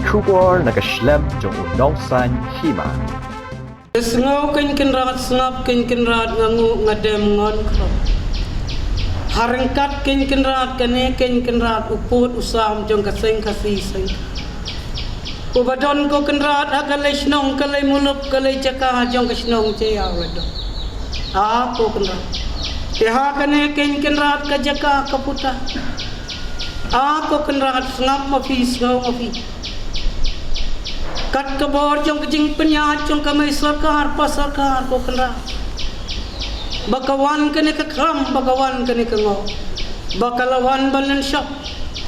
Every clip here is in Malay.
kubor nakaslem jong unongsan Hima. Sengaw kin rat snap kin rat ngangu ngadem ngon krop. Harengkat kin rat kane kin rat uput usam jong ka Seng Khasi Seng. Ubadon ko kin rat akalai snong kalai mulup kalai jaka jong ka snong Jaïaw ledo. Ko kin rat. Teha kane kin rat ka jaka ka puta. Ko kin rat snap mafi snong mafi. Kat kabor jong kejing penyat jong kamai sarkar pasarkar ko kena bakawan kene ke kram bakawan kene ke ngo bakalawan balan syap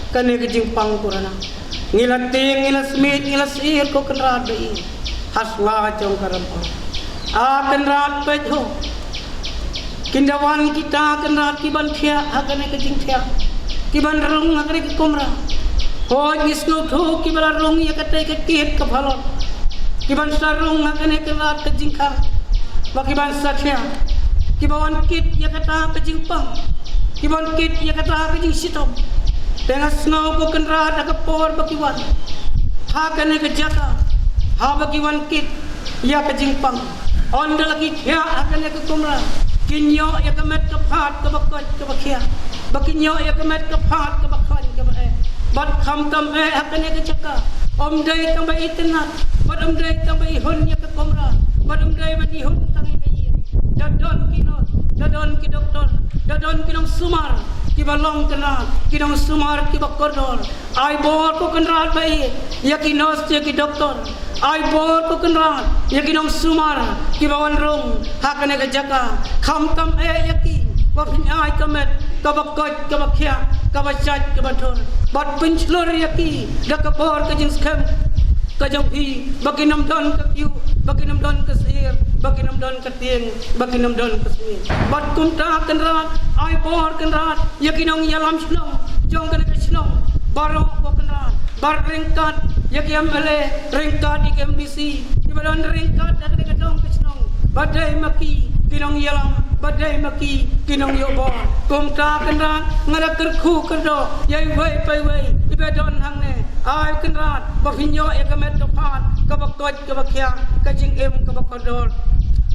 kene kejing pang kurana ngilat ting ngilat smit ngilat sir ko kena dei hasla jong karampa kena pej ho kindawan kita kena kiban thia kene kejing thia kiban rung kene ke kumra Hoi ngisnu thu kibala rung ya katai ke kiet ke phalon kiban sarung ngakane ke rat ke jingkar bakiban sathya kibawan kit ya kata ke jingpang kiban kit ya kata ke jing sitom tengah snow ko kan rat ke por bakiwan ha kane ke jaka ha bakiwan kit ya ke jingpang onda lagi thya akane ke kumra kinyo ya ke met ke phat ke bakot ke bakia bakinyo ya ke met ke phat ke bakon ke ba Bat kham tam hakane ke caka om dai tam bai tenat bat om dai tam bai hon ya ke komra bat om dai bani hon tang ke ye dadon kinos dadon ki doktor dadon ki nom sumar ki balong kena ki nom sumar ki bakordor ai bor ko kenrat bai ya ki nos ya ki doktor ai bor ko kenrat ya ki nom sumar ki bawan rong hakane ke jaka kham tam ya ki ba pin ai kamet ka bakot ka bakhya ka bachat ka bathor bat pinchlor yaki da kapor ka jins kham ka jampi bakinam don ka kiu bakinam don ka sir bakinam don ka tieng bakinam don ka smir bat kumta kenrat ai bor kenrat yakinong yalam snong jong kan ka snong baro ko kenrat bar ringkat yakiam ele ringkat di MBC di badan ringkat da ka dong ka snong badai maki kinong yalam badai maki kinong yobo kumta kenrat ngara kerkhu kerdo yai wei pai wei ibadon hangne ai kenrat bafinyo ekamet topat kabakot kabakya kajing em kabakodor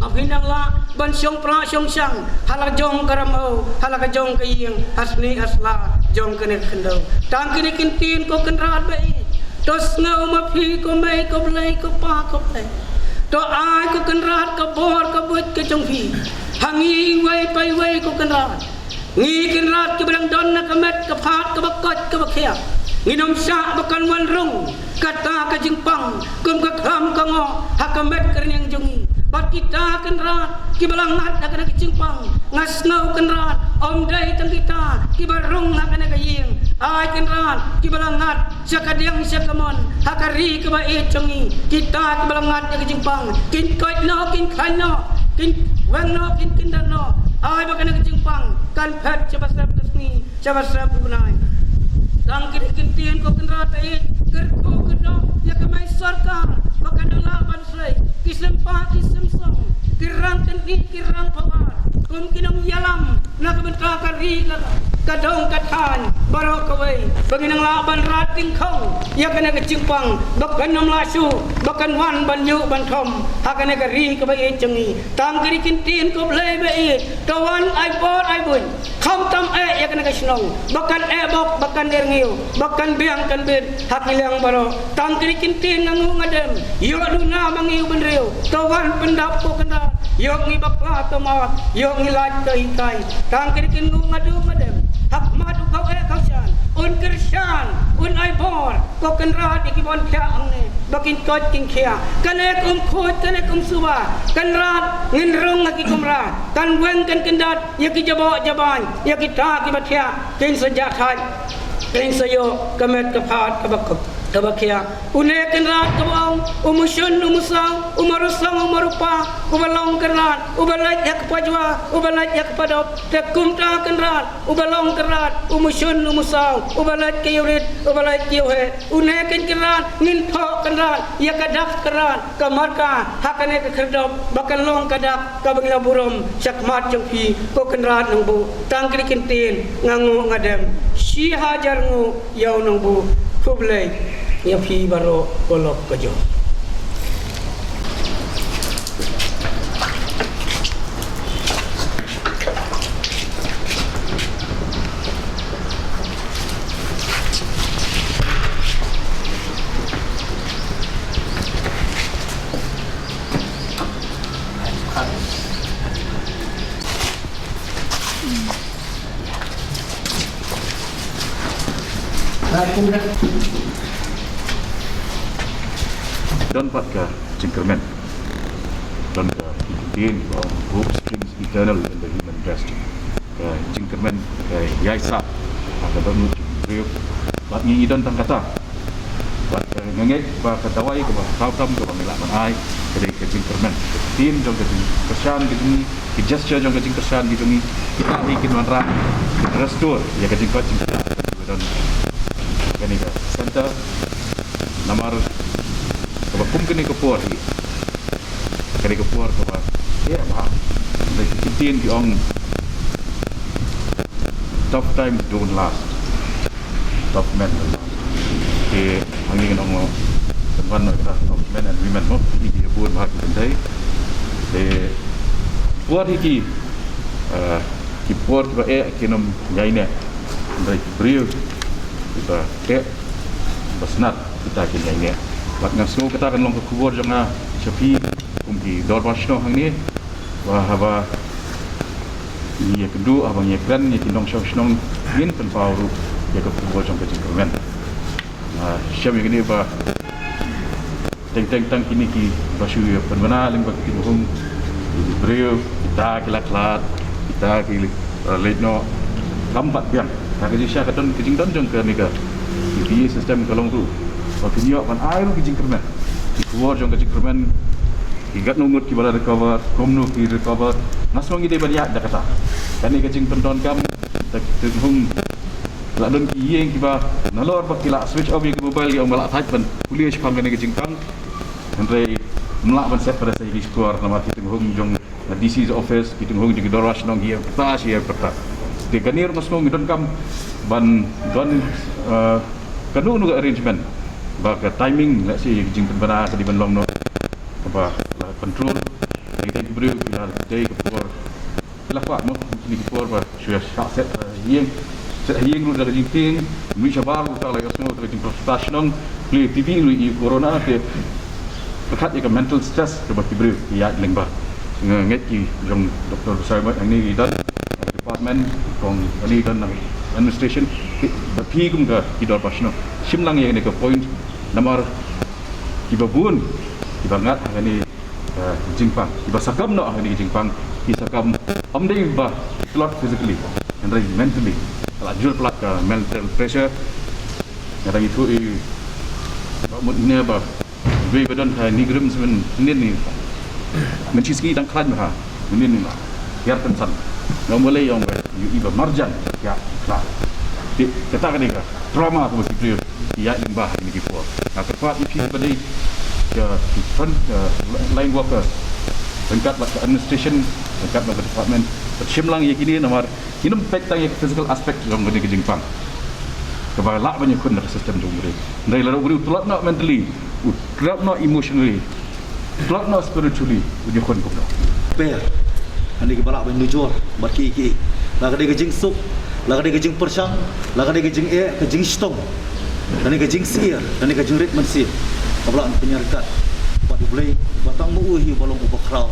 afinang la ban syong pra syong sang halak jong karamau halak jong kaying asni asla jong kene kendo tang kini kintin ko kenrat bai tos ngau mapi ko mai ko blai ko pa ko plai to ai ko kenrat ka bor ka buat ke jong phi hangi wei pai wei ko kenrat ngi kenrat ke bedang don na kamet ke phat ke bakot ke bakhya nginom sa bakan wan rung kata ka jingpang kum ka kham ka ngo hakamet kernyang jongi bat kita kenrat ki balangat na kana jingpang ngasnau kenrat om dai tang kita ki barung na kana kaying ai kenrat ki balangat sakadiang sakamon hakari ke bai jongi kita ki balangat na jingpang kin koit no kin khan no kin wang no kin kindan no ai bakana jingpang kan phat cabasap tasni cabasap bunai tang kini kintin ko kenrat ai kerko kedo ya kemai sarkar bakadala bansai kisempa kisemsong kirang tendi kirang pawar kum kinong yalam na kabenta kari kadong kathan barok kawai baginang laban rating khong ya kana kecingpang bakan nam lasu bakan wan banyu banthom hakane kari kabai cengi tang kiri kintin ko blai bai kawan ai bot ai bun kham tam ya kana kasnong bakan bok bakan derngil bakan biang kan ben hakilang baro tang kiri kintin nangu ngadem yo duna mangiu benreu kawan pendap ko kena yo ngi bakla tomat yo ngi laj kai tang kiri kin ngadu ngadem hak madu kau kau syan un kersyan un ai bor ko kenrat ikibon kya angne bakin kot king kya kane khot kane suba kenrat nginrung ngaki kumra kan weng kan kendat yaki jabo jaban yaki ta ki bathya kin sejak thai kin sayo kamet kaphat kabakok kabakia une kenrat kabang umushun umusang umarusang umarupa ubalong kenrat ubalaj yak pajwa ubalaj yak padop tekumta kenrat ubalong kenrat umushun umusang ubalaj kiyurit ubalaj kiyuhe une kenrat ngin tho kenrat yakadak kenrat kamarka hakane kerdop bakan long kadak kabangla burom sakmat jongpi ko kenrat nungbu tangkri kintin ngangu ngadem si hajar ngu yau nungbu kublai yang pi baru kolok kejo. Aku dah dan pada cingkermen dan contain hope springs eternal in the human breast cingkermen yaisa akan bernut riuh bat ngi dan tang kata bat ngengek ba katawai ke kau tam ke melak manai jadi ke cingkermen tin jong ke kesan gitu ke gesture jong ke cingkersan gitu ni kita bikin manra restore ya ke cingkat cingkat dan kani ka center namar ke kum kini ke por hi kani ke por ke ba ya ma de kitin di ong tough times don't last tough men ke angin ong teman kita tough men and women mo di buat bahag kendai de por hi ki por ke ba kinom nyaine dari brio kita ke basnat kita kini ini. Bat ngan semua kita akan long ke kubur jangan sepi kumpi dorbashno hang ni. Wah haba ni kedua abang ye kan ni tinong shong min pen pauru ya ke kubur jangan ke cingkermen. Siapa yang ini ba teng kini ki basu ya penmana ling bak tinong brio kita kelaklat kita ki letno lambat biang. Nak kerja siapa kadang kejing dan jeng ke ni ke di sistem kalong tu. Waktu ni awak air kejing kerman. Di keluar jeng kejing kerman. Igat nungut kibala recover, komnu ki recover. Nasong ide banyak dah kata. Kani kejing penton kam tak hum. Ladon ki yeng kiba nalor bakila switch off ki mobile yang malak taj ban. Kuliah sepang kani kejing kam. Andre melak ban set pada saya ki keluar nama ti hum jeng DC's office ki hum jeng dorash nong hi pertas hi pertas. Di ganir masnong idon kam ban don kanu nu arrangement ba ka timing let's say jing bana ka di ban long no apa control kita beri kita day for la kwa no ni for ba sudah set yeng lu dari jing ting mi shabar ta la kasno ta jing professional play tv lu i corona te pekat ya mental stress ke ba beri ya lengba nget ki jong doktor besar ba ni dan department kong ali dan administration tapi kum ka kidor pasno simlang yang ke point nomor kibabun kibangat ani jingpang kibasakam no ani jingpang kisakam amdei ba lot physically and mentally lajur plat ka mental pressure yang itu mudnya ba we badan ha nigrum semen ni menciski dan klan ha ni biar pensan yang mulai yang iba marjan ya lah kita kan ni trauma tu mesti prior ya limbah ini kipur nah tepat isi pada ke front line workers dekat kat administration dekat kat department simlang yang kini nomor kinum pektang yang physical aspect yang gede ke jingpang kebalak banyak kun dari sistem jumri dari lalu beri tulak nak mentally tulak nak emotionally tulak nak spiritually uji kun kau per andi ke balak ben lujur bat ki la ka de jing sup la ka de jing persang la ka de jing ke jing stong dan ke jing sir dan ke jing rit mensi abla penyarkat bat boleh batang mu hi bolong ubakrau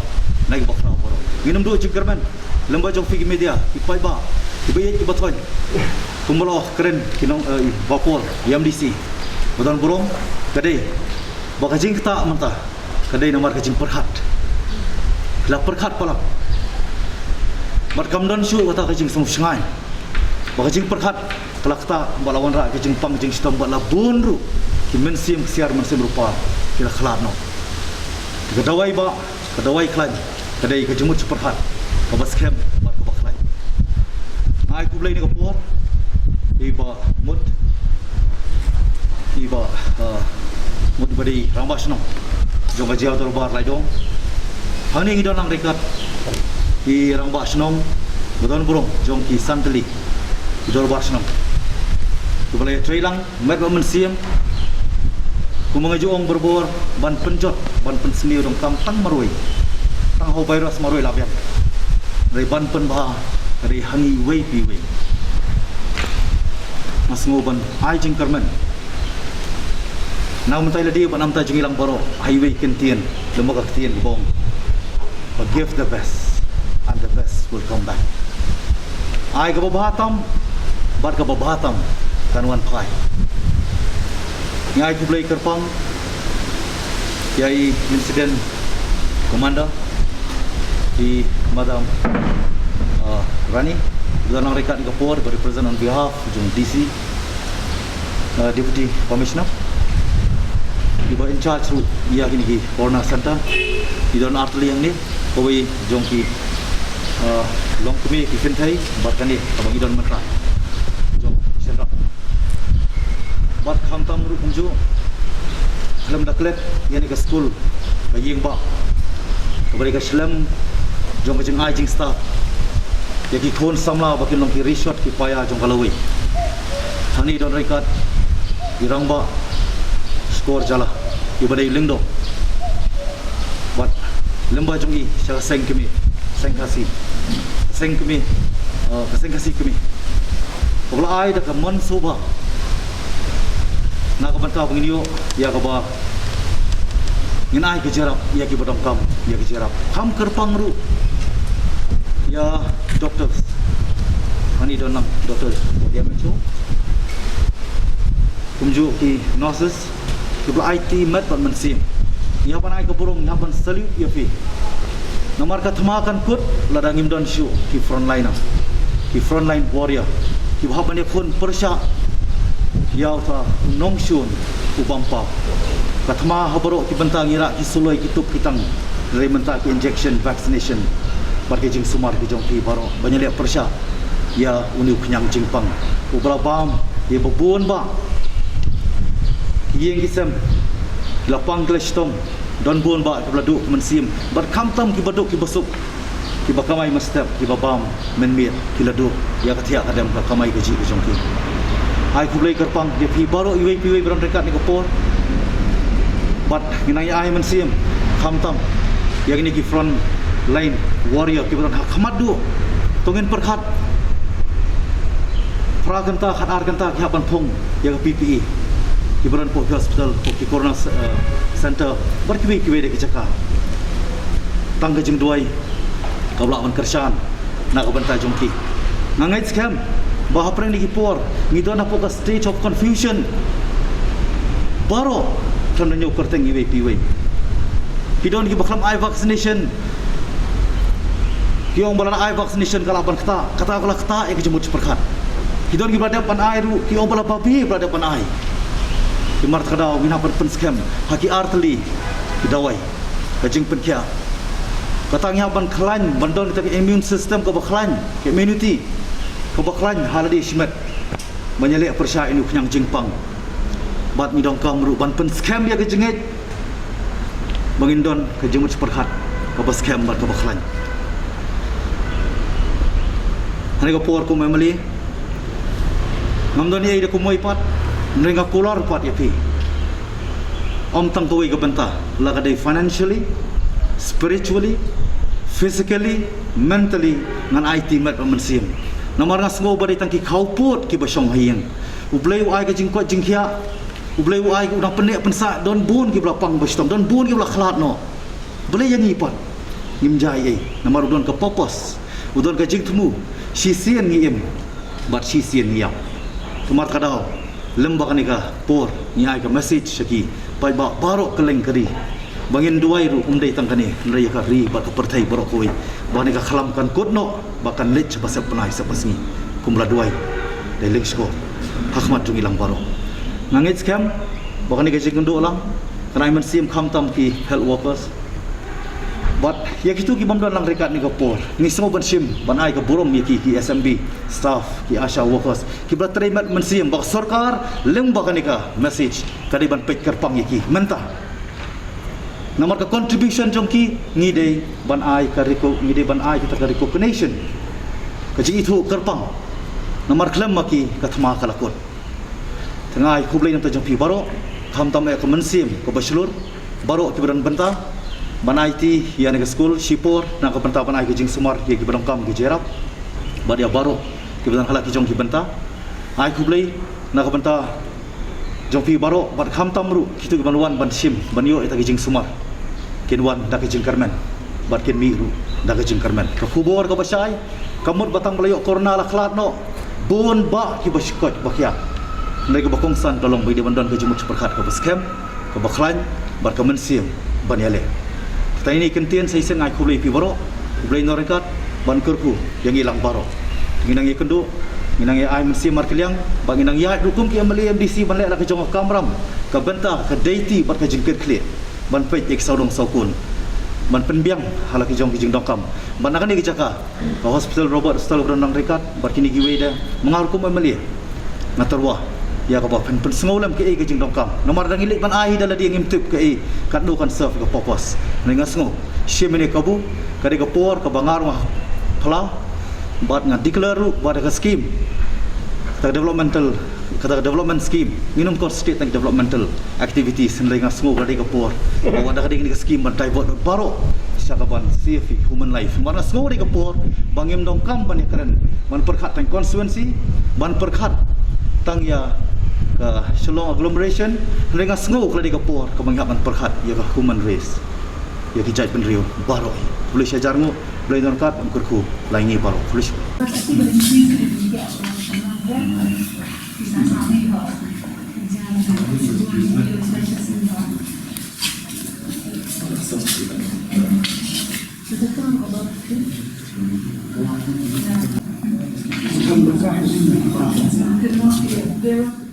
naik bakrau boro minum dua jingkerman lemba jong fi media ipai ba ibai ki baton kumbalo keren kinong bapol YMDC bodan burung kade ba jing ta manta kade nomor ke jing perhat la perhat pala mat kamdan syu kata kejing semu sengai ba kejing perkat kelak ta balawan ra kejing pang jing stom bala bunru ki mensim siar mensim rupa kila khlad no kedawai ba kedawai klan kadai kejimut perkat ka baskem mat ka bakhlai ai ku blai ni ka por iba mut badi rambas no jong Jaïaw terbar lai dong hani ngidon lang rekat di rang basnong bodon burung jong ki santli dor basnong tu boleh trailang met mensiam Kumangaju ong berbor ban penjot ban penseliu dong kam tang maroi. Tang ho virus maroi labian. Dari ban pen ba dari hangi wei pi wei. Mas ngoban ai jing kermen. Now mentai ladi ban amta jing ilang baro highway kentien lembaga kentien bong. But give the best and the best will come back. Ai ka babahatam bat ka babahatam kanwan Plie. Ngai ku play kerpang yai insiden commander di Madam Rani dalam rekat di Kapur represent on behalf of DC Deputy Commissioner iba in charge ru ia kini ki corner center di don artli yang ni koi jong ki long kumi ki kentai barkan ni abang idon matra jong sendak bat khamtam ru kunju dalam daklet yani ke school ka ying ba kabari ka slam jong ka jing ai jing staff yaki khon samla bakin long ki rishwat ki paya jong kalawi hani don rekat irang ba skor jala ibadai lingdo bat lemba jong i sya seng kemi seng Khasi seng kemi ka seng Khasi kemi pula ai da ka man soba na ka banta banginiyo ya ka ba nginai ke jarap ya ki badam kam ya ki jarap kam kerpang ru ya doctors ani don nam doctor dia mencu kumju ki nurses ki IT mat pat mensim ya pan ai ka burung ya pan salute ya fi nomor ka thmakan kut ladangim don shu ki frontliner ki frontline warrior ki bhaban ne phun persha ya ta nongshun ubampa kathma habaro ki bantang ira ki suloi ki tup kitang dari menta ki injection vaccination barke jing sumar ki jong pi baro banyale persha ya uni kenyang jingpang ubra bam ye bebun ba yeng kisam lapang klestom don bon ba ki bladu mensim bar kamtam ki baduk ki basuk ki bakamai mastep ki babam menmit ki ladu ya kathia kadam ka kamai gaji ki jong ki ai ku blai kerpang dia pi baro iwei piwei beram dekat ni Kapur bat nginai ai mensim kamtam yang ini ki front line warrior ki beram khamat du tongin perkhat pra ganta khatar ganta ki hapan phong yang PPE ki beram po hospital po ki corona center bar ki de ki jaka tangga jing Duwai kabla man kersan na ka banta jongki nangai scam bah apreng ni Kapur ngidon apo ka stage of confusion baro kan nyo kerteng iwe piwe kidon ki baklam eye vaccination kiong balan eye vaccination kalaban kata kala kata ek jemut perkhat kidon ki berada pan eye ru kiong bala babi berada pan eye ki mart kadau mina pen scam haki artli ki dawai kajing penkia katang ya ban klan bandon kita immune system ka baklan ke immunity ka baklan haladi shmet menyelek persya inu kenyang jingpang bat mi dong kam ru ban pen scam ya ke jengit bangindon ke jemut perkhat ka bas scam bat ka baklan hani ka por ku memali ngamdon ye ida ku moi pat nrenga kolor pat ya pi om tang toi ka banta la ka dai financially spiritually physically mentally ngan IT mat mensim namar ngas ngo badai tangki khauput ki basong hayang ublei ai ka jingkot jingkhia ublei ai ku dang penek pensa don bun ki belapang bastom don bun ki bela khlat no boleh yang ipat ngimjai ai namar don ka popos udon ka jingtmu sisian ngiem bat sisian ngiap kemar kadau lembaga ni ka por ni ai ka message saki pai ba barok keleng kari bangin Duwai ru umdai tangkani raya ka ri ba ka pertai barokoi bani ka khalamkan kotno bakan lech pasap penai sapasni kumla Duwai de lexko hakmat jung ilang baro ngangit scam bakani ka jingndo lang kanai man sim khamtam ki health workers bat ya kitu ki bamdan lang rekat ni Kapur ni semua ban sim ban ai ka borom ya ki SMB staff ki asha workers ki bra terima man sim bak sarkar lem bakani ka message kadi ban pek kerpang ya ki mentah nomor ka contribution jongki ngide ban ai ka riko ngide ban ai kita ka recognition kaji itu kerpang nomor klaim maki ka thma kalakot tengah ai kublai nam ta jongpi baro kham tam ek mensim ko baslur baro ki beran benta banaiti ya ne school shipor na ko benta banai ki jing sumar ye ki beran kam ki jerap badia baro ki beran hala ki jong ki benta ai kublei na ko benta jong pi baro bat kham tam ru ki tu ban wan ban sim ban yo eta ki jing sumar kin wan da ki jing karmen bat kin mi ru da ki jing karmen ko kubor ko basai kamut batang belayok korna la klat no bon ba ki baskot bakya lagi bakong san tolong bagi bandan ke jumut perkhat ke baskem ke baklan bar ke mensim ban yale tadi ni kentian saya sengai kulai pi baro kulai norekat ban kerku yang hilang baro nginang ye kendu nginang ye ai mensim mar keliang bang nginang ya hukum ki amali MDC ban le la ke jong kamram ke benta ke deiti bar ke jingket kle ban pet ek saudong saukun ban penbiang hala ki jong ki jing dokam ban akan ni jaka ke hospital robot hospital berandang rekat bar kini giwe dah mengar hukum amali ngatarwa ya ka ba pen sengolam ke jing dokam nomor dang ilik ban ai dala dia ngimtip ke kan do kan serve ke popos nenga sengo shimene kabu kade ke por ke bangar mah plau bat ngan declare ru bat ke scheme ta developmental kata development scheme minum ko state and developmental activities nenga sengo kade ke por wanda kade ni scheme ban divert baro syakaban safe human life mana sengo kade ke por bangim dongkam ban keren ban perkhat tang constituency ban perkhat tang ya ke Shalom agglomeration nenga sengo kade ke por ke bangat ban perkhat ya ke human race ya ki jai penrio baro boleh syajarmu boleh norkat amkurku laingi baro boleh There